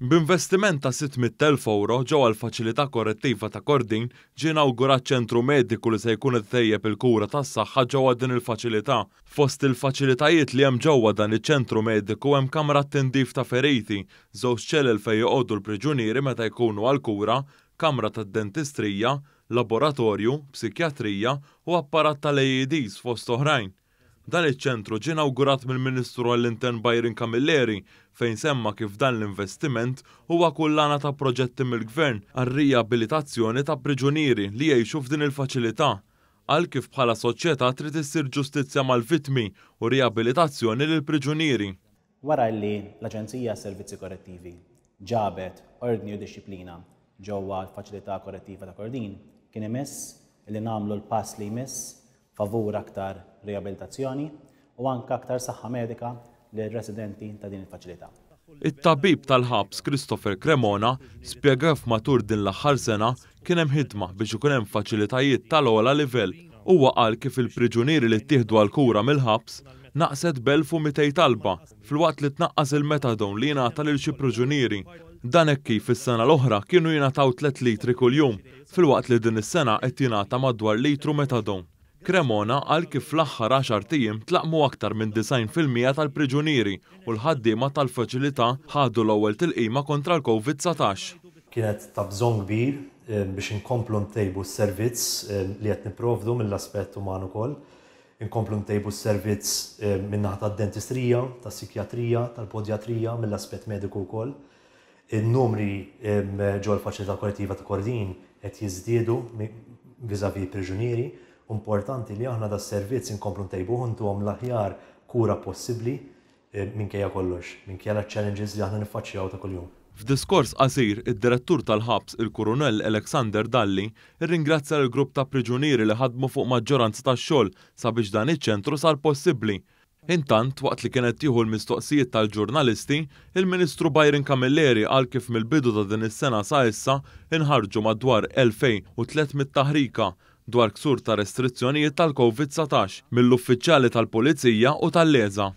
B'investiment ta' 600,000 euro ġewwa l-faċilità korrettiva ta' Kordin ġie inawgurat ċentru mediku li se jkun ittejjeb il-kura tas-saħħa ġewwa din il-faċilità. Fost il-faċilitajiet li hemm ġewwa dan iċ-ċentru mediku hemm kamra tindif ta' feriti, żewġ ċelel fejn joqogħdu l-priġunieri meta jkunu għall-kura, kamra tad-dentistrija, laboratorju, psikjatrija u apparat tal-AEDs fost oħrajn. Dan iċ-ċentru ġie inawgurat mill-Ministru għall-Intern Byron Camilleri fejn semma kif dan l-investiment huwa kullana ta' proġetti mill-Gvern għar-riabilitazzjoni ta' priġunieri li jgħixu f'din il-faċilità. Qal kif bħala soċjetà trid issir ġustizzja mal-vittmi u riabilitazzjoni lil priġunieri. Wara li l-Aġenzija Servizzi Korrettivi ġabet ordni u dixxiplina ġewwa l-faċilità korrettiva ta' Kordin, kien imiss li nagħmlu l-pass li jmiss favur aktar riabilitazzjoni u anke aktar saħħa medika lir-residenti ta' din il-faċilità. It-tabib tal-ħabs Christopher Cremona spjega f'matul din l-aħħar sena kien hemm ħidma biex ikun hemm faċilitajiet tal-ogħla livell. Huwa qal kif il-priġunieri li ttieħdu għall-kura mill-ħabs naqset b'1200 talba filwaqt li tnaqqas il-metadon li jingħata lil xi priġunieri. Dan hekk kif is-sena l-oħra kienu jingħataw 3 litri kuljum, filwaqt li din is-sena qed jingħata madwar litru metadon. Cremona qal kif fl-aħħar 10 tiem tlaqmu aktar minn 90% tal-priġunieri u l-ħaddiema tal-faċilità ħadu l-ewwel tilqima kontra l-COVID-19. Kienet ta' bżonn kbir biex inkomplu ntejbu s-servizz li qed nipprovdu mill-aspett uman ukoll, inkomplu ntejbu s-servizz min-naħa tad-dentistrija, tas-psikjatrija, tal-podjatrija, mill-aspett mediku wkoll. In-numri ġewwa l-faċilità korrettiva ta' Kordin qed jiżdiedu viżavi priġunieri. Importanti li aħna das-servizz inkomplu ntejbuh ntuhom l-aħjar kura possibbli minkejja kollox, minkejja l-challenges li aħna niffaċċjaw ta' kuljum. F'diskors qasir, id-direttur tal-ħabs il-Kurunell Alexander Dalli irringrazzja l-grupp ta' priġunieri li ħadmu fuq maġġoranza tax-xogħol sabiex dan iċ-ċentru sar possibbli. Intant, waqt li kienet tieħu l-mistoqsijiet tal-ġurnalisti, il-Ministru Byron Camilleri qal kif mill-bidu ta' din is-sena sa issa inħarġu madwar 2300 taħrika dwar ksur ta' restrizzjonijiet tal-COVID-19 mill-uffiċjali tal-Pulizija u tal-Leża.